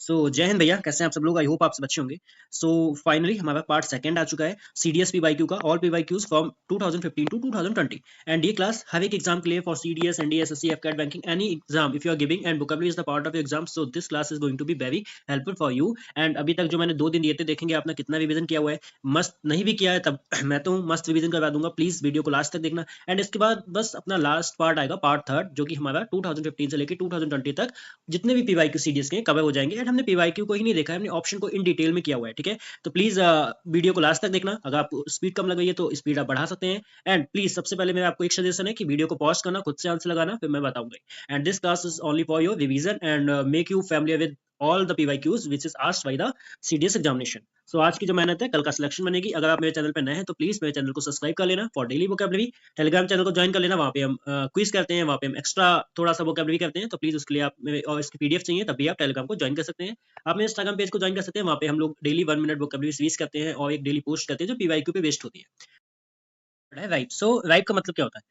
सो जय हिंद भैया, कैसे हैं आप सब लोग? आई होप आप सब अच्छे होंगे। सो फाइनली हमारा पार्ट सेकंड आ चुका है सीडीएस पीवाईक्यू का, all PYQs from 2015 to 2020। And ये क्लास हर एक एग्जाम के लिए for CDS NDA SSC AFCAT banking any exam if you are giving and vocabulary is the part of exam, so this class is going to be very helpful for you. And अभी तक जो मैंने 2 दिन दिए थे, देखेंगे आपने कितना रिवीजन किया हुआ है। मस्त नहीं भी किया है तब मैं तो मस्त रिवीजन करवा दूंगा, प्लीज वीडियो को लास्ट तक देखना। एंड इसके बाद बस अपना लास्ट पार्ट आएगा, पार्ट थर्ड, जो कि हमारा 2015 से लेकर 2020 तक जितने भी पीवाईक्यू सीडीएस के कवर हो जाएंगे। एंड हमने पीवाईक्यू को ही नहीं देखा है, हमने ऑप्शन को इन डिटेल में किया हुआ है, ठीक है। तो प्लीज वीडियो को लास्ट तक देखना। अगर आपको स्पीड कम लग रही है तो स्पीड आप बढ़ा सकते हैं। एंड प्लीज सबसे पहले मेरा आपको एक सजेशन है कि वीडियो को पॉज करना, खुद से आंसर लगाना, फिर मैं बताऊंगा। And this class is only for your revision and make you familiar with all the PYQs which is asked by the CDS examination. So आज की जो मेहनत है कल का सिलेक्शन बनेगी। अगर आप मेरे चैनल पे नए हैं तो प्लीज मेरे चैनल को सब्सक्राइब कर लेना for daily vocabulary. Telegram channel को ज्वाइन कर लेना, वहाँ पे हम क्विज करते हैं, वहाँ पे हम एक्स्ट्रा थोड़ा सा वोकैबुलरी करते हैं। तो प्लीज उसके लिए आप मेरे, और इसकी पीडीएफ चाहिए तब भी आप टेलीग्राम को ज्वाइन कर सकते हैं। आप मेरे इंस्टाग्राम पेज को ज्वाइन कर सकते हैं, वहाँ पे हम लोग डेली 1 मिनट वोकैबुलरी सीरीज करते हैं और एक डेली पोस्ट करते हैं जो पीवाईक्यू पे बेस्ड होती है। राइट, सो राइट का मतलब क्या होता है?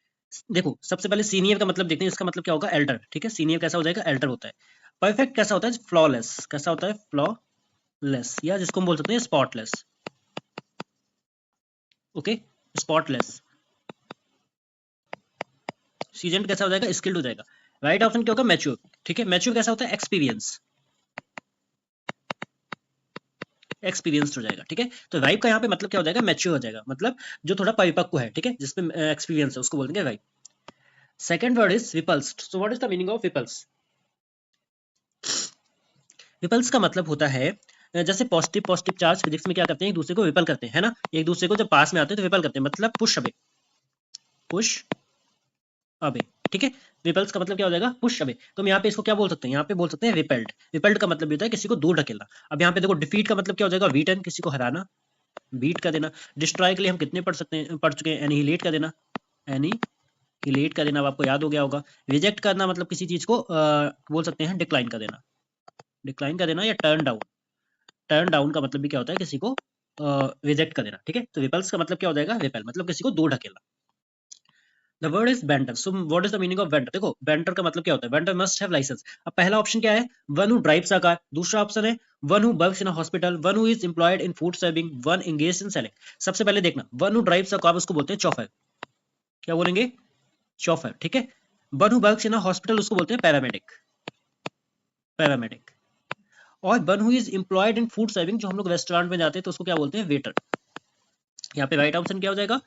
देखो सबसे पहले सीनियर का मतलब देखते हैं। इसका मतलब क्या होगा? एल्डर, ठीक है। सीनियर कैसा हो जाएगा? एल्डर होता है। परफेक्ट कैसा होता है? फ्लॉलेस। कैसा होता है? फ्लॉलेस, या जिसको हम बोल सकते हैं स्पॉटलेस। Okay, spotless. सीजन कैसा हो जाएगा? स्किल्ड हो जाएगा। राइट ऑप्शन क्या होगा? मैच्योर, ठीक है। मैच्योर कैसा होता है? एक्सपीरियंस, एक्सपीरियंस्ड हो जाएगा, ठीक है। तो वाइब का यहाँ पे मतलब क्या हो जाएगा? मैच्योर हो जाएगा, मतलब जो थोड़ा परिपक्व है, ठीक है, जिसपे एक्सपीरियंस है उसको बोलेंगे vibe. Second word is repulsed. So what is the meaning of repulse? Repulse का मतलब होता है जैसे पॉजिटिव पॉजिटिव चार्ज फिजिक्स में क्या करते हैं? एक दूसरे को रिपल करते हैं, है ना। एक दूसरे को जब पास में आते हैं तो रिपल करते हैं, मतलब पुश अवे, पुश अवे, ठीक है। रिपल्स का मतलब क्या हो जाएगा? Push away. तो हम यहाँ पे इसको क्या बोल सकते हैं? यहाँ पे बोल सकते हैं रिपेल्ड। रिपेल्ड का मतलब ये होता है किसी को दूर ढकेलना। अब यहाँ पे देखो डिफीट का मतलब क्या हो जाएगा? बीटन, किसी को हराना, बीट कर देना। डिस्ट्रॉय के लिए हम कितने पढ़ सकते हैं, पढ़ चुके हैं? एनिहिलेट कर देना, एनिहिलेट कर देना, अब आपको याद हो गया होगा। रिजेक्ट करना मतलब किसी चीज को बोल सकते हैं डिक्लाइन कर देना, डिक्लाइन कर देना, या टर्न डाउन। टर्न डाउन का मतलब भी क्या होता है? किसी को रिजेक्ट कर देना, ठीक है। तो रिपल्स का मतलब क्या हो जाएगा? रिपेल, मतलब किसी को दूर ढकेलना। The word is banter. So what is the meaning of banter? देखो बेंटर का मतलब क्या होता है? Banter must have license. अब पहला ऑप्शन क्या है? One who drives a car. दूसरा ऑप्शन है one who works in a hospital, one who is employed in food serving, one engaged in selling. सबसे पहले देखना, one who drives a car उसको बोलते हैं चौफर। क्या बोलेंगे? चौफर, ठीक है। One who works in a hospital उसको बोलते हैं पैरामेडिक, पैरामेडिक। और one who is employed in food serving, जो हम लोग रेस्टोरेंट में जाते हैं तो उसको क्या बोलते हैं? वेटर। यहाँ पे राइट ऑप्शन क्या हो जाएगा?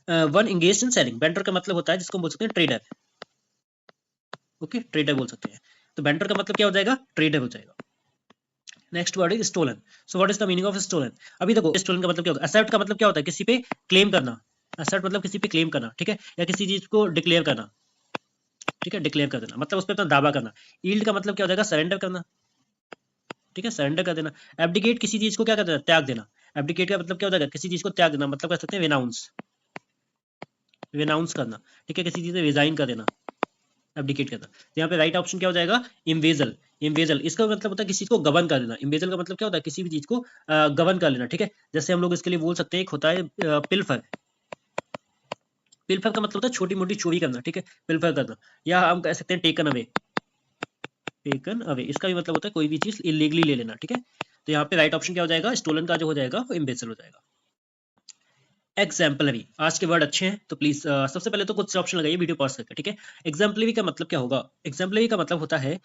One engaged in selling. Banter का मतलब होता है जिसको हम बोल सकते हैं ट्रेडर। ओके, ट्रेडर बोल सकते हैं। तो बेंटर का मतलब क्या हो जाएगा? ट्रेडर हो जाएगा। Next word is stolen. So what is the meaning of stolen? अभी देखो स्टोलन का मतलब क्या होगा? असर्ट का मतलब क्या होता है? किसी पे क्लेम करना। असर्ट मतलब किसी पे क्लेम करना, ठीक है, या किसी चीज को डिक्लेयर करना, ठीक है, डिक्लेयर कर देना, मतलब उस पर अपना दावा करना। ईल्ड का मतलब क्या हो जाएगा? सरेंडर करना, ठीक है, सरेंडर कर देना। एब्डिकेट किसी चीज को क्या कर देना? त्याग देना। एब्डिकेट का मतलब क्या हो जाएगा? किसी चीज को त्याग देना, मतलब कह सकते हैं रिनाउंस, रिनाउंस करना, ठीक है, किसी चीज से रिजाइन कर देना, एब्डिकेट करना। तो यहाँ पे राइट ऑप्शन क्या हो जाएगा? इम्वेजल। इम्वेजल इसका मतलब होता है किसी चीज को गवर्न कर देना। इम्वेजल का मतलब क्या होता है? किसी भी चीज को गवर्न कर लेना, ठीक है। जैसे हम लोग इसके लिए बोल सकते हैं, एक होता है पिल्फर। पिल्फर का मतलब होता है छोटी मोटी चोरी करना, ठीक है, पिल्फर करना। या हम कह सकते हैं टेकन अवे, टेकन अवे इसका भी मतलब होता है कोई भी चीज इलीगली ले लेना, ठीक है। तो यहाँ पे राइट ऑप्शन क्या हो जाएगा? स्टोलन का जो हो जाएगा वो इम्बेसिल हो जाएगा। एग्जाम्पलरी, आज के वर्ड अच्छे हैं तो प्लीज सबसे पहले तो कुछ से ऑप्शन लगाइए वीडियो पॉज करके, ठीक है। एग्जाम्पलरी का मतलब क्या होगा? एग्जाम्पलरी का मतलब होता है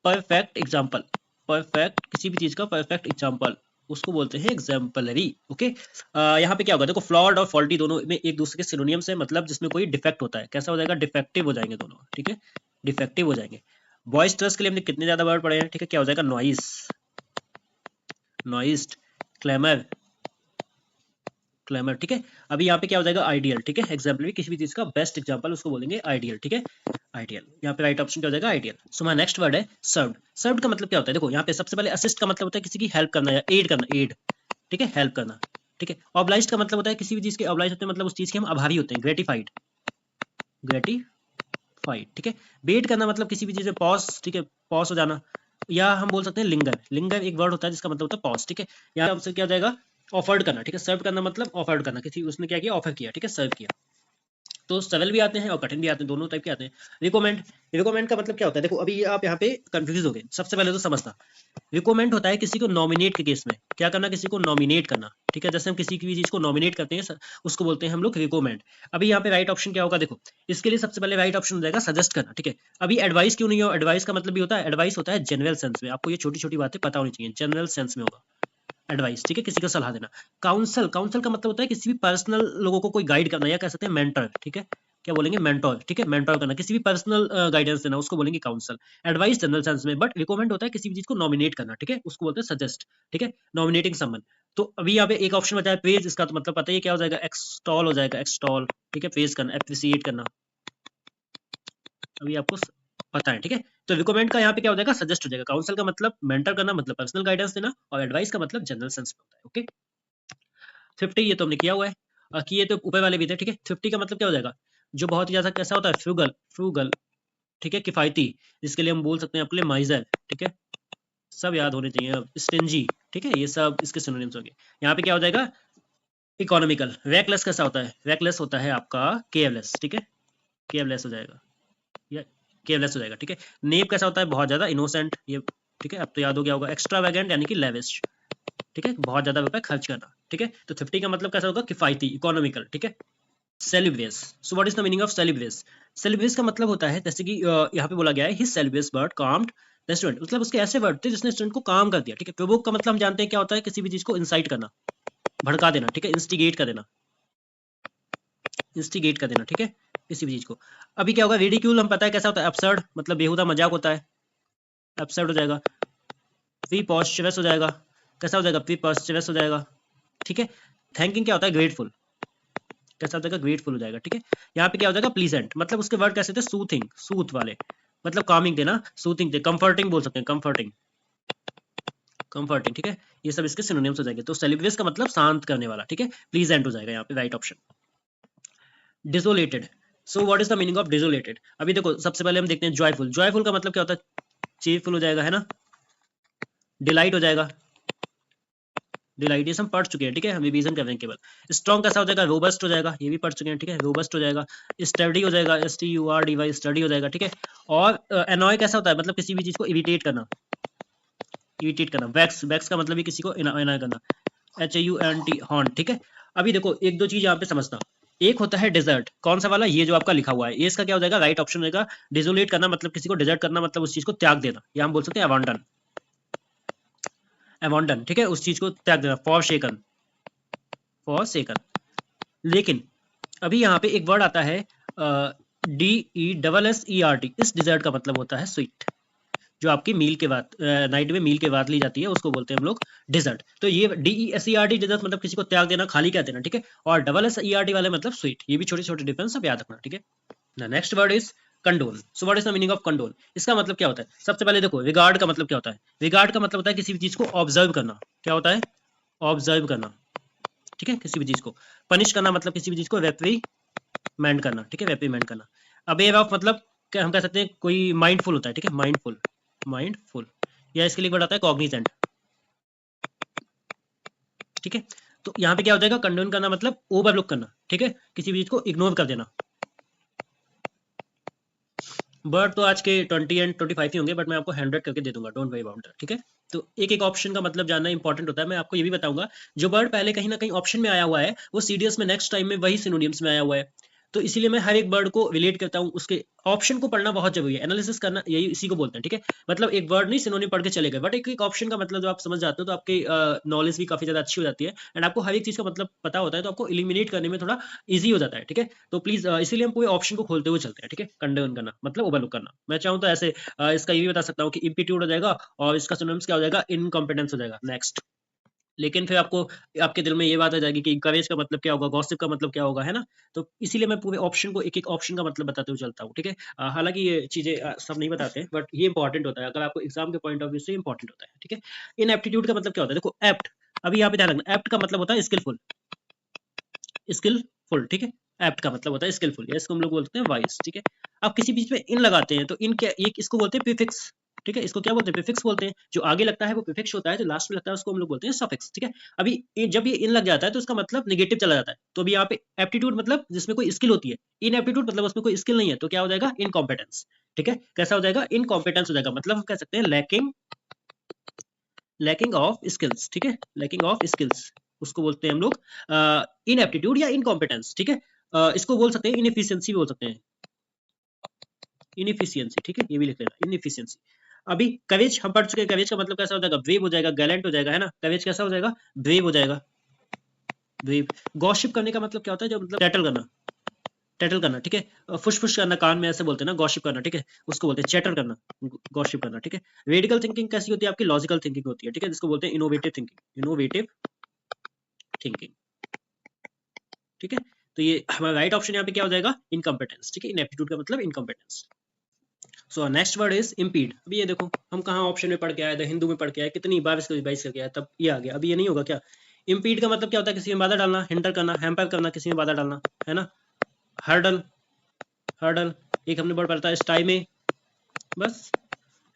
परफेक्ट एग्जाम्पल। परफेक्ट किसी भी चीज का परफेक्ट एग्जाम्पल उसको बोलते हैं एग्जाम्पलरी। ओके, यहाँ पे क्या होगा? देखो फ्लॉड और फॉल्टी दोनों में एक दूसरे के सिनोनियम्स है, मतलब जिसमें कोई डिफेक्ट होता है। कैसा हो जाएगा? डिफेक्टिव हो जाएंगे दोनों, ठीक है, डिफेक्टिव हो जाएंगे। वॉइस ट्रस्ट के लिए हमने कितने ज्यादा वर्ड पढ़े हैं, ठीक है। क्या हो जाएगा? नॉइस, नॉइस्ड, क्लेमर, क्लेमर, ठीक है। अभी यहाँ पे क्या हो जाएगा? आइडियल, ठीक है। एग्जाम्पल भी किसी भी चीज का बेस्ट एग्जाम्पल उसको बोलेंगे आइडियल, ठीक है, आइडियल। यहाँ पे राइट ऑप्शन क्या हो जाएगा? आइडियल। सो हमारा नेक्स्ट वर्ड है सर्व्ड। सर्व्ड का मतलब क्या होता है? देखो यहाँ पे सबसे पहले असिस्ट का मतलब होता है किसी की हेल्प करना या एड करना, एड, ठीक है, हेल्प करना, ठीक है। ऑब्लाइज्ड का मतलब होता है किसी भी चीज के ऑब्लाइज होते हैं, मतलब उस चीज के हम आभारी होते हैं। ग्रेटिफाइड, ग्रेटिफाइड, ठीक है। वेट करना मतलब किसी भी चीज में पॉज, ठीक है, पॉज हो जाना। या हम बोल सकते हैं लिंगर। लिंगर एक वर्ड होता है जिसका मतलब होता है पॉज, ठीक है। यहाँ से क्या हो जाएगा? ऑफर्ड करना, ठीक है। सर्व करना मतलब ऑफर्ड करना, किसी उसने क्या किया? ऑफर किया, ठीक है, सर्व किया। तो सरल भी आते हैं और कठिन भी आते हैं, दोनों टाइप के आते हैं। रिकमेंड, रिकमेंड का मतलब क्या होता है? देखो अभी आप यहाँ पे कंफ्यूज हो गए। सबसे पहले तो समझना, रिकमेंड होता है किसी को नॉमिनेट के केस में क्या करना, किसी को नॉमिनेट करना, ठीक है। जैसे हम किसी की भी चीज को नॉमिनेट करते हैं उसको बोलते हैं हम लोग रिकमेंड। अभी यहाँ पे राइट ऑप्शन क्या होगा? देखो इसके लिए सबसे पहले राइट ऑप्शन हो जाएगा सजेस्ट करना, ठीक है। अभी एडवाइस क्यों नहीं हो? एडवाइस का मतलब भी होता है, एडवाइस होता है जनरल सेंस में, आपको ये छोटी छोटी बातें पता होनी चाहिए, जनरल सेंस में होगा एडवाइस, ठीक है, किसी को सलाह देना। काउंसल, काउंसल का मतलब होता है किसी भी पर्सनल लोगों को कोई गाइड करना, या कह सकते हैं मेंटर, ठीक है। क्या बोलेंगे? मेंटोर, ठीक है, मेंटोर करना, किसी भी पर्सनल गाइडेंस देना, उसको बोलेंगे काउंसल। एडवाइस जनरल सेंस में, बट रिकमेंड होता है किसी भी चीज को नॉमिनेट करना, ठीक है, उसको बोलते हैं सजेस्ट, ठीक है, नॉमिनेटिंग समवन। तो अभी यहाँ पे एक ऑप्शन बचा है प्रेज, इसका तो मतलब पता ही क्या हो जाएगा? एक्सटॉल हो जाएगा, एक्सटॉल, ठीक है, प्रेज करना, एप्रिसिएट करना, अभी आपको पता है, ठीक है। तो रिकमेंड का यहाँ पे क्या हो जाएगा? सजेस्ट हो जाएगा। काउंसिल का मतलब मेंटर करना, मतलब पर्सनल गाइडेंस देना, और एडवाइस का मतलब जनरल सेंस में होता है। ओके, 50 ये तो हमने किया हुआ है, किए तो ऊपर वाले भी थे, ठीक है। 50 का मतलब क्या हो जाएगा? जो बहुत ही ज्यादा कैसा होता है? फ्रूगल, फ्रूगल, ठीक है, किफायती, जिसके लिए हम बोल सकते हैं अपने माइजर, ठीक है, सब याद होने चाहिए अब। स्टिंजी, ठीक है, ये सब इसके सिनोनिम्स होंगे। यहाँ पे क्या हो जाएगा? इकोनॉमिकल। रेकलेस कैसा होता है? रेकलेस होता है आपका केयरलेस, ठीक है, केयरलेस हो जाएगा, या केयरलेस हो जाएगा, ठीक है। नेप कैसा होता है? बहुत ज्यादा इनोसेंट, ये ठीक है, अब तो याद हो गया होगा। एक्स्ट्रावेगेंट यानी कि लेविश, ठीक है, बहुत ज्यादा रुपए खर्च करना, ठीक है। तो 50 का मतलब कैसा होगा? किफायती, इकोनॉमिकल, ठीक है। Salubrious, so what is the meaning of salubrious? Salubrious का मतलब होता है, जैसे कि यहाँ पे बोला गया है his salubrious bird calmed the student, मतलब उसके ऐसे वर्ड थे जिसने स्टूडेंट को काम कर दिया, ठीक है। प्रोवोक का मतलब हम जानते हैं क्या होता है? किसी भी चीज को इंसाइट करना, भड़का देना, ठीक है, इंस्टिगेट कर देना, इंस्टिगेट कर देना, ठीक है, किसी भी चीज को। अभी क्या होगा? रिडिक्यूल हम पता है कैसा होता है? अपसर्ड, मतलब बेहुदा मजाक होता है, अपसर्ड हो जाएगा। प्रीपोस्चरस हो जाएगा, कैसा हो जाएगा? प्रीपोस्चरस हो जाएगा, ठीक है। थैंकिंग क्या होता है? ग्रेटफुल, कैसा हो जाएगा? ग्रेटफुल हो जाएगा, ठीक है। यहाँ पे क्या हो जाएगा? प्लीजेंट, मतलब उसके वर्ड कैसे थे? सूथिंग, सूथ वाले, मतलब कामिंग थे ना, सूथिंग थे। कंफर्टिंग बोल सकते हैं, कंफर्टिंग, कंफर्टिंग, ठीक है। ये सब इसके सिनोनिम्स हो जाएंगे। तो सेलिब्रेस का मतलब शांत करने वाला, ठीक है, प्लीजेंट हो जाएगा यहाँ पे right option. Desolated, so what is the meaning of desolated? अभी देखो सबसे पहले हम देखते हैं जॉयफुल। जॉयफुल का मतलब क्या होता है? चीयरफुल हो जाएगा, है ना। डिलाइट हो जाएगा, डिलाइट, ये सब पढ़ चुके हैं, ठीक है, हम रिवीजन कर रहे हैं केवल। स्ट्रॉन्ग कैसा हो जाएगा? रोबस्ट हो जाएगा, ये भी पढ़ चुके हैं, ठीक है, रोबस्ट हो जाएगा। स्टडी हो जाएगा, STURDY, स्टडी हो जाएगा, ठीक है। और एनॉय कैसा होता है? मतलब किसी भी चीज को इरिटेट करना, इरिटेट करना। वैक्स, वैक्स का मतलब भी किसी को एनॉय करना, HAUNT, हॉन्ट, ठीक है। अभी देखो एक दो चीज यहाँ पे समझना। एक होता है डिजर्ट, कौन सा वाला? ये जो आपका लिखा हुआ है, ये इसका क्या हो जाएगा? राइट ऑप्शन रहेगा। डिजोलेट करना मतलब किसी को डिजर्ट करना, मतलब उस चीज को त्याग देना, या हम बोल सकते हैं अबंडन, अबंडन, ठीक है, उस चीज को त्याग देना। Forsaken, forsaken. लेकिन अभी यहाँ पे एक वर्ड आता है DESSERT, इस डिजर्ट का मतलब होता है स्वीट, जो आपकी मील के बाद, नाइट में मील के बाद ली जाती है, उसको बोलते हैं हम लोग डिजर्ट। तो ये DESERT डिजर्ट मतलब किसी को त्याग देना, खाली कर देना, ठीक है। और SSERT वाले मतलब स्वीट। ये भी छोटे छोटे डिफरेंस सब याद रखना, ठीक है। Next word is condole. So what is the meaning of condole? इसका मतलब क्या होता है? सबसे पहले देखो रिगार्ड का मतलब क्या होता है? रिगार्ड का मतलब होता है किसी भी चीज को ऑब्जर्व करना। क्या होता है? ऑब्जर्व करना, ठीक है, किसी भी चीज को। पनिश करना मतलब किसी भी चीज को रेप्रीमेंड करना, ठीक है, रेप्रीमेंड करना। अवेयर ऑफ मतलब क्या हम कह सकते हैं? कोई माइंडफुल होता है, ठीक है, माइंडफुल, माइंडफुल। या इसके लिए वर्ड आता है कॉग्निजेंट, ठीक है। तो यहाँ पे क्या हो जाएगा? कंडोन करना मतलब ओवरलुक करना, ठीक है, किसी भी चीज को इग्नोर कर देना। वर्ड तो आज के 20 एंड 25 ही होंगे, बट मैं आपको 100 करके दे दूंगा, डोंट वरी अबाउट दैट, ठीक है। तो एक एक ऑप्शन का मतलब जानना इंपॉर्टेंट होता है। मैं आपको ये भी बताऊंगा, जो वर्ड पहले कहीं ना कहीं ऑप्शन में आया हुआ है, वो सीडीएस में नेक्स्ट टाइम में वही सिनोनिम्स में आया हुआ है। तो इसीलिए मैं हर एक वर्ड को रिलेट करता हूँ, उसके ऑप्शन को पढ़ना बहुत जरूरी है, एनालिसिस करना, यही इसी को बोलते हैं, ठीक है। मतलब एक वर्ड नहीं सिनोनिम पढ़ के चले गए, बट एक एक ऑप्शन का मतलब जब आप समझ जाते हो तो आपकी नॉलेज भी काफी ज्यादा अच्छी हो जाती है, एंड आपको हर एक चीज का मतलब पता होता है, तो आपको इलिमिनेट करने में थोड़ा ईजी हो जाता है, ठीक है। तो प्लीज इसीलिए हम पूरे ऑप्शन को खोलते हुए चलते हैं, ठीक है। कंडोन करना मतलब ओवरलुक करना। मैं चाहूँ तो ऐसे इसका ये भी बता सकता हूँ कि इम्पीट्यूड हो जाएगा, और इसका सिनोनिम्स क्या हो जाएगा? इनकॉम्पिटेंस हो जाएगा। नेक्स्ट, लेकिन फिर आपको, आपके दिल में ये बात आ जाएगी कि करेज का मतलब क्या होगा, गॉसिप का मतलब क्या होगा, है ना। तो इसीलिए मैं पूरे ऑप्शन को, एक एक ऑप्शन का मतलब बताते हुए चलता हूँ, ठीक है। हालांकि ये चीजें सब नहीं बताते, बट ये इंपॉर्टेंट होता है, अगर आपको एग्जाम के पॉइंट ऑफ व्यू से इंपॉर्टेंट होता है, ठीक है। इन एप्टीट्यूड का मतलब क्या होता है? देखो एप्ट, अभी यहाँ पे ध्यान रखना, एप्ट का मतलब होता है स्किलफुल, स्किलफुल, ठीक है, एप्ट का मतलब होता है स्किलफुल, या इसको हम लोग बोलते हैं वाइज, ठीक है। अब किसी बीच में इन लगाते हैं तो इन क्या, ये इसको बोलते हैं प्रीफिक्स, ठीक है। इसको क्या बोलते हैं, प्रीफिक्स बोलते हैं। जो आगे लगता है वो प्रीफिक्स होता है, जो लास्ट में लगता है उसको हम लोग बोलते हैं सफिक्स, ठीक है। अभी जब ये इन लग जाता है तो उसका मतलब नेगेटिव चला जाता है। तो अभी यहाँ पे एप्टीट्यूड मतलब जिसमें कोई स्किल होती है, इन एप्टीट्यूड मतलब उसमें कोई स्किल नहीं है, तो क्या हो जाएगा, इनकॉम्पिटेंस, ठीक है। कैसा हो जाएगा, इनकॉम्पिटेंस हो जाएगा, मतलब हम कह सकते हैं लैकिंग ऑफ स्किल्स, ठीक है, लैकिंग ऑफ स्किल्स, उसको बोलते हैं हम लोग इनएप्टीट्यूड या इनकॉम्पिटेंस, ठीक है। इसको बोल सकते हैं इनएफिशिएंसी बोल सकते हैं, इनएफिशिएंसी, ठीक है, ये भी लिख लेना इनएफिशिएंसी। अभी करेज हम पढ़ चुके हैं, करेज का मतलब कैसा हो जाएगा, ब्रेव हो जाएगा, गैलेंट हो जाएगा, है ना। करेज कैसा हो जाएगा, ब्रेव हो जाएगा, ब्रेव। गॉसिप करने का मतलब क्या होता है, जो मतलब टैटल करना, ठीक है। फुश फुश करना, कान में ऐसे बोलते हैं ना, गॉसिप करना, ठीक है, उसको बोलते हैं चैटर करना, गॉसिप करना, ठीक है। रेडिकल थिंकिंग कैसी होती है आपकी, लॉजिकल थिंकिंग होती है, ठीक है, जिसको बोलते हैं इनोवेटिव थिंकिंग, इनोवेटिव थिंकिंग, ठीक है। तो ये हमारा राइट ऑप्शन यहाँ पे क्या हो जाएगा, इनकॉम्पिटेंस, ठीक है, इनएप्टीट्यूड का मतलब incompetence. So next word is impede. अभी ये देखो हम कहाँ ऑप्शन में पढ़ के आए थे, हिंदू में पढ़ के आए, कितनी बार इसको रिवाइज करके आए, तब ये आ गया। अभी ये नहीं होगा क्या, इम्पीड का मतलब क्या होता है, किसी में बाधा डालना, हिंडर करना, हैम्पर करना, किसी में बाधा डालना, है ना। हर्डल, हर्डल एक हमने वर्ड पढ़ा था, स्टाई में, बस,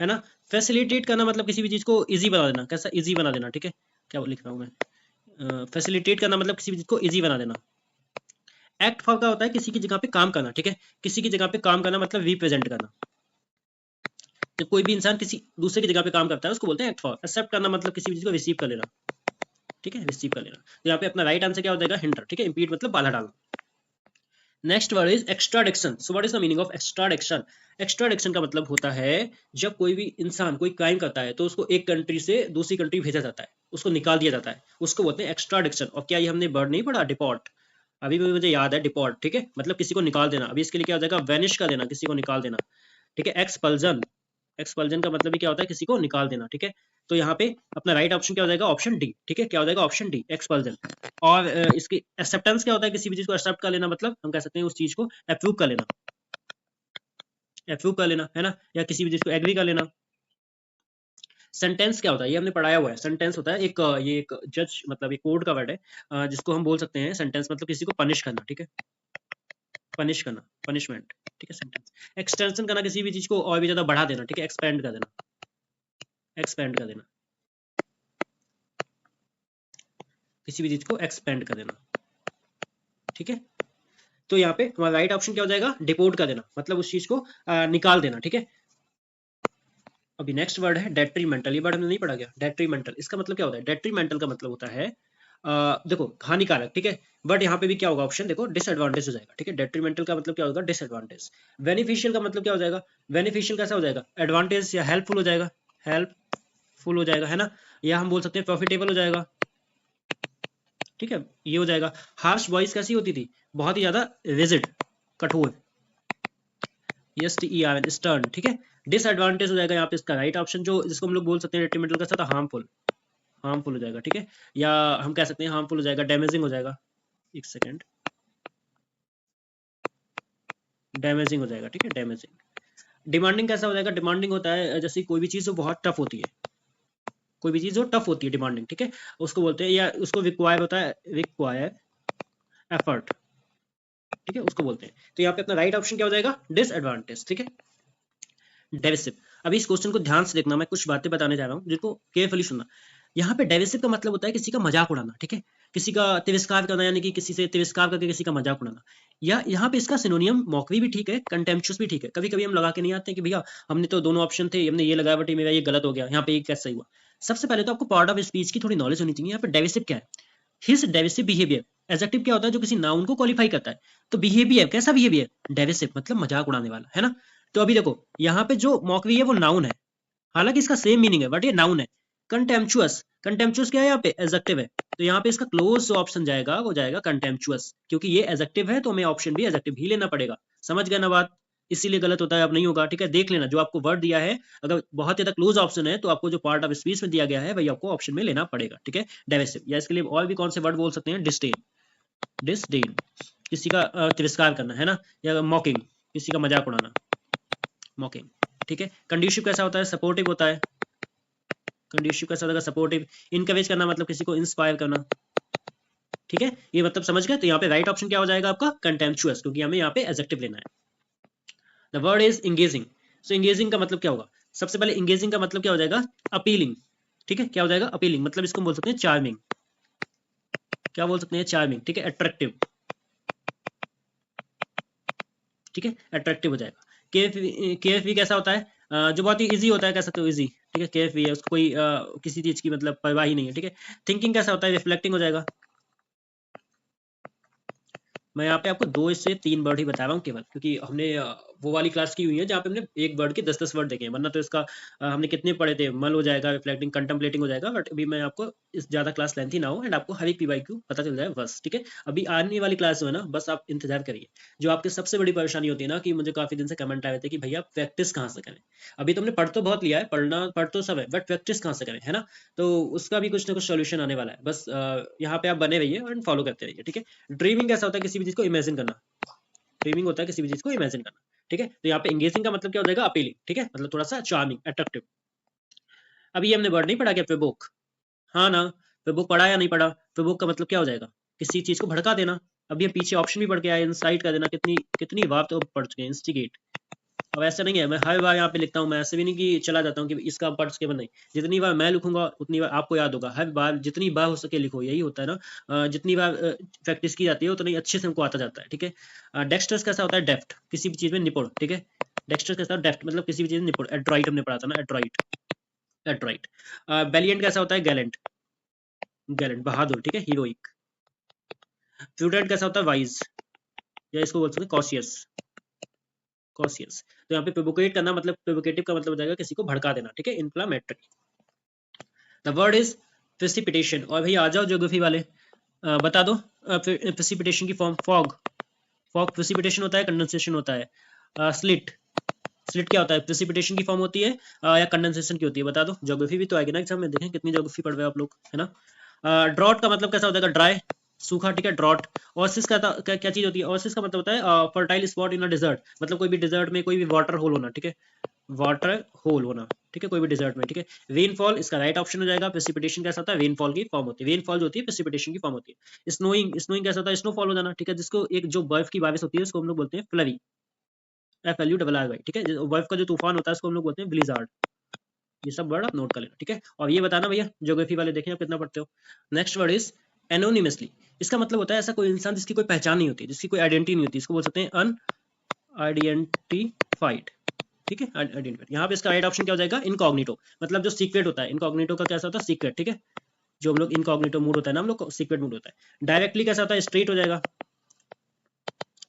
है ना। फैसिलिटेट करना मतलब किसी भी चीज को इजी बना देना, कैसा, इजी बना देना, ठीक है। क्या लिख रहा हूँ मैं, फैसिलिटेट करना मतलब किसी भी चीज को इजी बना देना। एक्ट फॉर का होता है किसी की जगह पे काम करना, ठीक है, किसी की जगह पे काम करना मतलब रिप्रेजेंट करना। जब कोई भी इंसान किसी दूसरे की जगह पे काम करता है उसको बोलते हैं एक्ट फॉर। एक्सेप्ट करना मतलब किसी भी चीज को रिसीव कर लेना, ठीक है, रिसीव कर लेना। तो यहाँ पे अपना राइट आंसर क्या हो जाएगा, हिंडर, ठीक है, इम्पीड मतलब बाधा डालना। Next word is extradition. So what is the meaning of extradition. Extradition का मतलब होता है जब कोई भी इंसान कोई क्राइम करता है तो उसको एक कंट्री से दूसरी कंट्री भेजा जाता है, उसको निकाल दिया जाता है, उसको बोलते हैं एक्स्ट्राडिक्शन। और क्या ये हमने वर्ड नहीं पढ़ा, डिपोर्ट, अभी भी मुझे याद है, डिपोर्ट, ठीक है, मतलब किसी को निकाल देना। अभी इसके लिए क्या हो जाएगा, वेनिश कर देना, किसी को निकाल देना, ठीक है। एक्सपल्जन, एक्सपल्जन का मतलब भी क्या होता है, किसी को निकाल देना, ठीक है। तो यहाँ पे अपना राइट ऑप्शन क्या हो जाएगा, ऑप्शन डी, ठीक है, क्या हो जाएगा, ऑप्शन डी, एक्सपल्जन। और इसकी एक्सेप्टेंस क्या होता है, किसी भी चीज को एक्सेप्ट कर लेना, मतलब हम कह सकते हैं उस चीज को अप्रूव कर लेना, अप्रूव कर लेना, है ना, या किसी भी चीज को एग्री कर लेना। सेंटेंस क्या होता है, ये हमने पढ़ाया हुआ है। सेंटेंस होता है एक ये एक जज मतलब एक कोर्ट का वर्ड है, जिसको हम बोल सकते हैं सेंटेंस मतलब किसी को पनिश करना, ठीक है, पनिश करना, पनिशमेंट, ठीक है, सेंटेंस। एक्सटेंशन करना किसी भी चीज को और भी ज्यादा बढ़ा देना, ठीक है, एक्सपेंड कर देना, एक्सपेंड कर देना, किसी भी चीज को एक्सपेंड कर देना, ठीक है। तो यहाँ पे हमारा राइट ऑप्शन क्या हो जाएगा, डिपोर्ट कर देना, मतलब उस चीज को निकाल देना, ठीक है। अभी नेक्स्ट वर्ड है डेट्रीमेंटल। ये वर्ड हमने नहीं पढ़ा गया, डेट्रीमेंटल, इसका मतलब क्या होता है, डेट्रीमेंटल का मतलब होता है देखो हानिकारक, ठीक है। बट यहाँ पे भी क्या होगा ऑप्शन, देखो डिसएडवांटेज हो जाएगा, ठीक है। डेट्रीमेंटल का मतलब क्या होगा, डिसएडवांटेज। बेनिफिशियल का मतलब क्या हो जाएगा, बेनिफिशियल कैसा हो जाएगा, एडवांटेज या हेल्पफुल हो जाएगा, हेल्पफुल हो जाएगा, है ना। या हम बोल सकते हैं प्रॉफिटेबल हो जाएगा, ठीक है, ये हो जाएगा। हार्श वॉइस कैसी होती थी, बहुत ही ज्यादा रिजिड, कठोर, STERN, स्टर्न, ठीक है। डिसएडवांटेज हो जाएगा यहाँ पे इसका राइट ऑप्शन, जो जिसको हम लोग बोल सकते हैं डेट्रीमेंटल का साथ हार्मफुल, हार्मफुल हो जाएगा, ठीक है। या हम कह सकते हैं हार्मफुल हो जाएगा, डैमेजिंग हो जाएगा, एक सेकेंड, डैमेजिंग हो जाएगा, ठीक है, डैमेजिंग। डिमांडिंग कैसा हो जाएगा, डिमांडिंग होता है जैसे कोई भी चीज जो बहुत टफ होती है, कोई भी चीज जो टफ होती है, डिमांडिंग, ठीक है, उसको बोलते हैं। या उसको रिक्वायर होता है, रिक्वायर एफर्ट, ठीक है, उसको बोलते हैं। तो यहाँ पे अपना राइट ऑप्शन क्या हो जाएगा, डिसएडवांटेज, ठीक है। डेविसिव। अभी इस क्वेश्चन को ध्यान से देखना, मैं कुछ बातें बताने जा रहा हूँ जिनको केयरफुली सुनना। यहाँ पे डेविसिव का मतलब होता है किसी का मजाक उड़ाना, ठीक है, किसी का तिरस्कार करना, यानी कि किसी से तिरस्कार करके किसी का मजाक उड़ाना। या यहाँ पे इसका सिनोनियम मॉकरी भी ठीक है, कंटेम्पचुअस भी ठीक है। कभी कभी हम लगा के नहीं आते कि भैया हमने तो दोनों ऑप्शन थे, हमने ये लगाया बट मेरा ये गलत हो गया, यहाँ पे ये कैसे हुआ। सबसे पहले तो आपको पार्ट ऑफ स्पीच की थोड़ी नॉलेज होनी चाहिए। यहाँ पे डेविसिव क्या है, हिज डेविसिव बिहेवियर। एडजेक्टिव क्या होता है, जो किसी नाउन को क्वालिफाई करता है। तो बिहेवियर, कैसा बिहेवियर, डेविसिव मतलब मजाक उड़ाने वाला, है ना। तो अभी देखो यहाँ पे जो मॉकरी है वो नाउन है, हालांकि इसका सेम मीनिंग है बट ये नाउन है। कंटेम्पचुअस, कंटेम्पचुअस क्या है यहाँ पे, एडजेक्टिव है। तो यहाँ पे इसका क्लोज ऑप्शन जाएगा, वो जाएगा कंटेम्पचुअस, क्योंकि ये एडजेक्टिव है तो हमें ऑप्शन भी एडजेक्टिव ही लेना पड़ेगा। समझ गए ना बात, इसीलिए गलत होता है, अब नहीं होगा, ठीक है। देख लेना जो आपको वर्ड दिया है, अगर बहुत ज्यादा क्लोज ऑप्शन है तो आपको जो पार्ट ऑफ स्पीच में दिया गया है वही आपको ऑप्शन में लेना पड़ेगा, ठीक है। डेविसिव। या इसके लिए और भी कौन से वर्ड बोल सकते हैं, डिस्डेन, डिसडेन किसी का तिरस्कार करना, है ना। या मॉकिंग, किसी का मजाक उड़ाना, मॉकिंग, ठीक है। कंड्यूसिव कैसा होता है, सपोर्टिव होता है, कंड्यूसिव कैसा होता है, सपोर्टिव। इनकरेज करना मतलब किसी को इंस्पायर करना, ठीक है, ये मतलब समझ गए। तो यहाँ पे राइट ऑप्शन क्या हो जाएगा आपका, कंटेम्पचुअस, क्योंकि हमें यहाँ पे एडजेक्टिव लेना है। The word is engaging. So engaging का मतलब क्या होगा, सबसे पहले इंगेजिंग का मतलब क्या हो जाएगा, अपीलिंग। ठीक है, क्या हो जाएगा, अपीलिंग, मतलब इसको बोल सकते हैं चार्मिंग। क्या बोल सकते हैं, चार्मिंग। ठीक है, अट्रैक्टिव। ठीक है, अट्रैक्टिव हो जाएगा। के एफ कैसा होता है, जो बहुत ही इजी होता है, कह सकते हो इजी। ठीक है, के है, उसको कोई किसी चीज की मतलब परवाह ही नहीं है। ठीक है, थिंकिंग कैसा होता है, रिफ्लेक्टिंग हो जाएगा। मैं यहाँ पे आपको 2 से 3 वर्ड ही बता रहा हूँ केवल, क्योंकि हमने वो वाली क्लास की हुई है जहाँ पे हमने एक वर्ड के 10-10 वर्ड देखे हैं, वरना तो इसका हमने कितने पढ़े थे, मल हो जाएगा, रिफ्लेक्टिंग, कंtemplating हो जाएगा। बट अभी मैं आपको इस ज्यादा क्लास लेंथी ना हो, एंड आपको हर एक पीवाईक्यू पता चल जाए बस। ठीक है, अभी आने वाली क्लास जो है ना, बस आप इंतजार करिए। जो आपकी सबसे बड़ी परेशानी होती है ना, कि मुझे काफी दिन से कमेंट आए थे कि भैया प्रैक्टिस कहाँ से करें। अभी तुमने पढ़ तो बहुत लिया है, पढ़ तो सब है, बट प्रैक्टिस कहाँ से करें, है ना। तो उसका भी कुछ ना कुछ सोल्यूशन आने वाला है। बस यहाँ पे आप बने रहिए और फॉलो करते रहिए। ठीक है, ड्रीमिंग कैसा होता है, किसी भी चीज को इमेजिन करना। ड्रीमिंग होता है किसी भी चीज को इमेजिन करना। ठीक है, तो यहाँ पे एंगेजिंग का मतलब क्या हो जाएगा, अपीलिंग। ठीक है, मतलब थोड़ा सा चार्मिंग, अट्रैक्टिव। अभी ये हमने वर्ड नहीं पढ़ा क्या, प्रोवोक। हाँ ना, प्रोवोक पढ़ा या नहीं पढ़ा। प्रोवोक का मतलब क्या हो जाएगा, किसी चीज को भड़का देना। अभी हम पीछे ऑप्शन भी पढ़ के आए, इंसाइट कर देना, कितनी कितनी बार तो पढ़ चुके हैं, इंस्टिगेट। अब ऐसा नहीं है मैं हर बार यहाँ पे लिखता हूँ, मैं ऐसे भी नहीं कि चला जाता हूँ कि इसका पढ़ के नहीं। जितनी बार मैं लिखूंगा उतनी बार आपको याद होगा, हर बार जितनी बार हो सके लिखो, यही होता है ना। जितनी बार प्रैक्टिस की जाती है उतनी अच्छे से हमको आता जाता है। ठीक है, डेक्स्टर्स कैसा होता है, डेफ्ट, किसी भी चीज में निपुण। ठीक है, डेक्स्टर्स कैसा होता है, डेफ्ट, मतलब किसी भी चीज में निपुण। एड्राइट हमने पढ़ा था ना, एड्राइट, एड्राइट। बैलियंट कैसा होता है, गैलेंट, गैलेंट, बहादुर। ठीक है, हीरोइक। प्रूडेंट कैसा होता है, वाइज, या इसको बोल सकते हैं कॉशियस, कॉशियस। तो यहाँ पे प्रोवोकेट करना, मतलब प्रोवोकेटिव का मतलब हो जाएगा किसी को भड़का देना। ठीक है, inflammatory. The word is precipitation. और भाई आ जाओ ज्योग्राफी वाले, बता दो प्रेसिपिटेशन की फॉर्म। फॉग, फॉग प्रेसिपिटेशन होता है, कंडेंसेशन होता है। स्लिट, स्लिट क्या होता है, प्रेसिपिटेशन की फॉर्म होती है या कंडेंसेशन की होती है, बता दो। ज्योग्राफी भी तो आएगी ना एग्जाम में, देखें कितनी ज्योग्राफी पढ़ रहे हो आप लोग, है ना। ड्रॉट का मतलब कैसा हो जाएगा, ड्राई, सूखा। ठीक है, ड्रॉट। ओसिस का क्या चीज होती है, ओसिस का मतलब होता है fertile spot in a desert, मतलब कोई भी डिजर्ट में कोई भी वाटर होल होना। ठीक है, वाटर होल होना। ठीक है, कोई भी डिजर्ट में। ठीक है, रेनफॉल इसका राइट ऑप्शन हो जाएगा। प्रेसिपिटेशन कैसा होता है, रेनफॉल की फॉर्म होती है, रेनफॉल जो होती है प्रेसिपिटेशन की फॉर्म होती है। स्नोइंग, स्नोइंग कैसा होता है, स्नोफॉल हो जाना। ठीक है, जिसको एक जो बर्फ की बारिश होती है उसको हम लोग बोलते हैं फ्लरी, FLURRY। ठीक है, बर्फ का जो तूफान होता है उसको हम लोग बोलते हैं ब्लिजार्ड। ये सब वर्ड आप नोट कर लेना। ठीक है, और ये बताना भैया ज्योग्राफी वाले, देखें आप कितना पढ़ते हो। Next word is anonymously. इसका मतलब होता है ऐसा कोई इंसान जिसकी कोई पहचान नहीं होती, जिसकी कोई आइडेंटिटी नहीं होती, इसको बोल सकते हैं अनआइडेंटिफाइड। ठीक है, आइडेंटिफाइड। यहाँ पे इसका राइट ऑप्शन क्या हो जाएगा, इनकॉग्निटो, मतलब जो सीक्रेट होता है। इनकॉग्निटो का कैसा होता है, सीक्रेट। ठीक है, जो हम लोग इनकॉग्निटो मूड होता है ना, हम लोग सीक्रेट मूड होता है। डायरेक्टली कैसा होता है, स्ट्रेट हो जाएगा,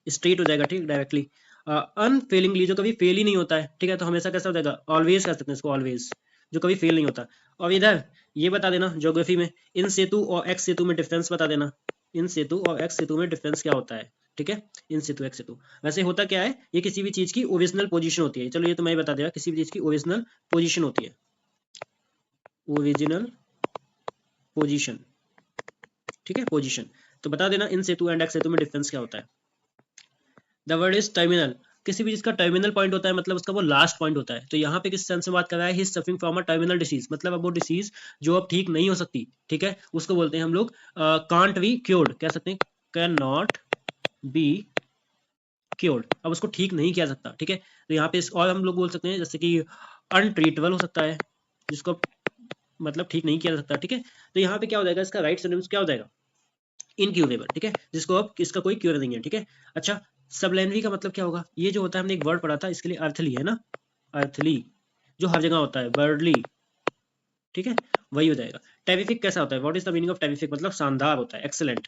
स्ट्रेट हो जाएगा। ठीक, डायरेक्टली। अनफेलिंगली, जो कभी फेल ही नहीं होता है। ठीक है, तो हमेशा कैसा हो जाएगा, ऑलवेज कर सकते हैं इसको, ऑलवेज, जो कभी फेल नहीं होता। और इधर ये बता देना ज्योग्राफी में, इन सेतु और एक्स सेतु में डिफरेंस बता देना। इन सेतु और एक्स सेतु में डिफरेंस क्या होता है। ठीक है, इन सेतु एक्स सेतु वैसे होता क्या है, ये किसी भी चीज की ओरिजिनल पोजीशन होती है। चलो ये तो मैं बता दिया, किसी भी चीज की ओरिजिनल पोजीशन होती है, ओरिजिनल पोजीशन। ठीक है, पोजीशन। तो बता देना इन सेतु एंड एक्स सेतु में डिफरेंस क्या होता है। The word is terminal. किसी भी चीज का टर्मिनल पॉइंट होता है, मतलब उसका वो लास्ट पॉइंट होता है। तो यहाँ पे किस सेंस में बात कर रहा है, he is suffering from a terminal disease, मतलब अब वो डिसीज जो अब ठीक नहीं हो सकती। ठीक है, उसको बोलते हैं हम लोग कांट बी क्योर्ड, कह सकते हैं कैन नॉट बी क्योर्ड, अब उसको ठीक नहीं किया सकता। ठीक है, तो यहाँ पे और हम लोग बोल सकते हैं जैसे कि अनट्रीटेबल हो सकता है, जिसको मतलब ठीक नहीं किया जा सकता। ठीक है, तो यहाँ पे क्या हो जाएगा, इसका राइट सिनोनिम्स क्या हो जाएगा, इनक्यूरेबल। ठीक है, जिसको अब इसका कोई क्योर नहीं है। ठीक है, अच्छा, सबलेनरी का मतलब क्या होगा, ये जो होता है हमने एक वर्ड पढ़ा था इसके लिए, अर्थली है ना, अर्थली, जो हर जगह होता है, बर्डली। ठीक है, वही हो जाएगा। टेरिफिक कैसा होता है, what is the meaning of terrific, मतलब शानदार होता है, एक्सेलेंट,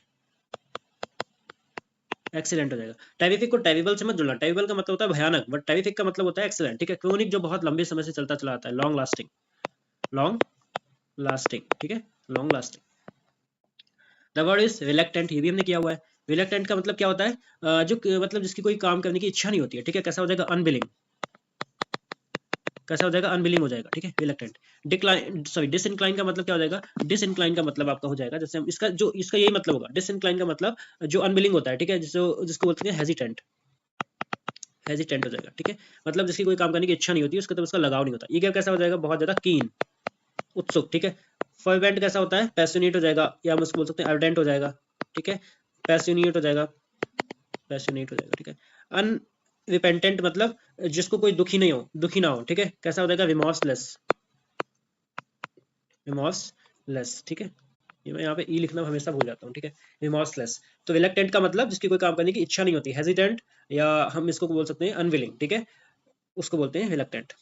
एक्सीलेंट हो जाएगा। टेरिफिक को टेरिबल से मत जुड़ना, टेरिबल का मतलब होता है भयानक, बट टेरिफिक का मतलब होता है एक्सेलेंट। ठीक है, क्रोनिक जो बहुत लंबे समय से चलता चला आता है, लॉन्ग लास्टिंग, लॉन्ग लास्टिंग। ठीक है, long lasting. The word is reluctant, ये भी हमने किया हुआ है। रिलेक्टेंट का मतलब क्या होता है, मतलब जिसकी कोई काम करने की इच्छा नहीं होती है। ठीक है, कैसा हो जाएगा, अनविलिंग, कैसा हो जाएगा, अनविलिंग हो जाएगा। ठीक है, रिलेक्टेंट। डिक्लाइन, सॉरी, डिसइंक्लाइन का मतलब क्या हो जाएगा, डिसइंक्लाइन का मतलब आपका हो जाएगा, जैसे हम इसका यही मतलब होगा, डिसइंक्लाइन का मतलब जो अनविलिंग होता है। ठीक है, जिसको बोलते हैं हेजिटेंट, हेजिटेंट हो जाएगा। ठीक है, मतलब जिसकी कोई काम करने की इच्छा नहीं होती, उसका तो उसका लगाव नहीं होता। ये क्या कैसा हो जाएगा, बहुत ज्यादा कीन, उत्सुक। ठीक है, फर्वेंट कैसा होता है, पैशनेट हो जाएगा, या हम उसको बोल सकते हैं अर्डेंट हो जाएगा। ठीक है। पैशनेट हो जाएगा, पैशनेट हो जाएगा, ठीक है। अनरिपेंटेंट मतलब जिसको कोई दुखी नहीं हो, दुखी ना हो, ठीक है। कैसा हो जाएगा? रिमॉर्सलेस, रिमॉर्सलेस, ठीक है। ये मैं यहाँ पे ई लिखना हमेशा भूल जाता हूँ, ठीक है। रिमॉर्सलेस। तो रिलक्टेंट का मतलब जिसकी कोई काम करने की इच्छा नहीं होती, हेजिटेंट, या हम इसको बोल सकते हैं अनविलिंग, ठीक है, उसको बोलते हैं रिलक्टेंट।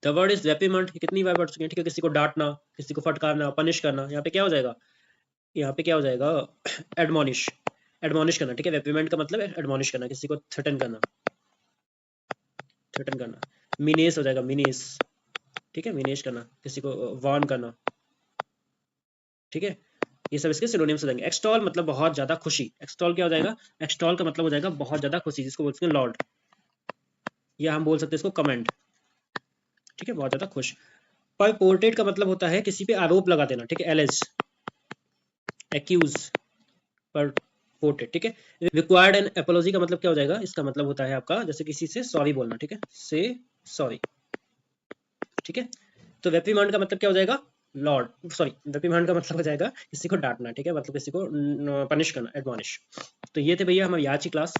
द वर्ड इज रेपिमेंट, कितनी बार पढ़ चुके हैं, ठीक है। किसी को डांटना, किसी को फटकारना, पनिश करना, यहाँ पे क्या हो जाएगा? यहाँ पे क्या हो जाएगा? एडमोनिश, एडमोनिश करना, ठीक है। रेपिमेंट का मतलब एडमोनिश करना, किसी को थ्रेटन करना, थ्रेटन करना। मिनेस हो जाएगा, मिनेस, ठीक है, मिनेश करना, किसी को वार्न करना, ठीक है। ये सब इसके सिनोनिम्स हो जाएंगे। एक्सटॉल मतलब बहुत ज्यादा खुशी, एक्सटॉल क्या हो जाएगा? एक्सटॉल का मतलब हो जाएगा बहुत ज्यादा खुशी, जिसको बोलते हैं लॉर्ड, या हम बोल सकते हैं इसको कमेंड, ठीक है, बहुत ज्यादा खुश। पर पोर्ट्रेट का मतलब होता है किसी पे आरोप लगा देना, ठीक है, एलेज, एक्यूज, पर पोर्ट्रेट, ठीक है। रिक्वायर्ड एन एपोलॉजी का मतलब क्या हो जाएगा? इसका मतलब होता है आपका जैसे किसी से सॉरी बोलना, ठीक है, से सॉरी, ठीक है। तो रेप्रिमांड का मतलब क्या हो जाएगा? लॉर्ड, सॉरी, रेप्रिमांड का मतलब हो जाएगा किसी को डांटना, ठीक है, मतलब किसी को पनिश करना, एडमॉनिश। तो ये थे भैया हमारी आज की क्लास।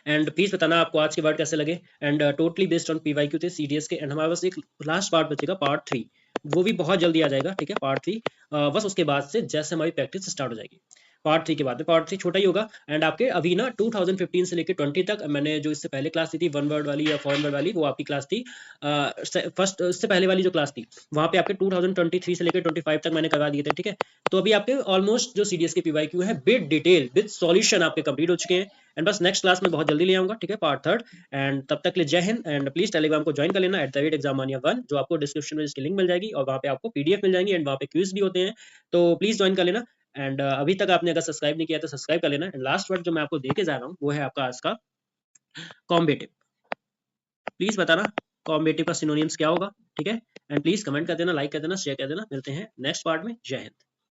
एंड प्लीज बताना आपको आज के वर्ड कैसे लगे। And totally based on PYQ थे सीडीएस के। एंड हमारे पास एक लास्ट पार्ट बचेगा, पार्ट 3, वो भी बहुत जल्दी आ जाएगा, ठीक है, पार्ट 3। बस उसके बाद से जैसे हमारी प्रैक्टिस स्टार्ट हो जाएगी, पार्ट 3 के बाद में। पार्ट 3 छोटा ही होगा। एंड आपके अभी ना 2015 से लेकर 20 तक मैंने जो इससे पहले क्लास दी थी, वन वर्ड वाली या फॉरेन वर्ड वाली, वो आपकी क्लास थी फर्स्ट, इससे पहले वाली जो क्लास थी वहाँ पे आपके 2023 से लेकर 25 तक मैंने करवा दिए थे, ठीक है। तो अभी आपके ऑलमोस्ट जो सीडीएस के पीवाईक्यू है विद डिटेल विद सॉल्यूशन आपके कंप्लीट हो चुके हैं। एंड बस नेक्स्ट क्लास में बहुत जल्दी ले आऊंगा, ठीक है, पार्ट 3। एंड तब तक के लिए जय हिंद। एंड प्लीज टेलीग्राम को ज्वाइन कर लेना @examania1, जो आपको डिस्क्रिप्शन में इसकी लिंक मिल जाएगी, और वहाँ पे आपको पीडीएफ मिल जाएंगी, एंड वहाँ पे क्विज भी होते हैं, तो प्लीज ज्वाइन कर लेना। एंड अभी तक आपने अगर सब्सक्राइब नहीं किया तो सब्सक्राइब कर लेना। एंड लास्ट वर्ड जो मैं आपको देके जा रहा हूँ वो है आपका आज का कॉम्बेटिव। प्लीज बताना कॉम्बेटिव का सिनोनिम्स क्या होगा, ठीक है। एंड प्लीज कमेंट कर देना, लाइक कर देना, शेयर कर देना। मिलते हैं नेक्स्ट पार्ट में। जय हिंद।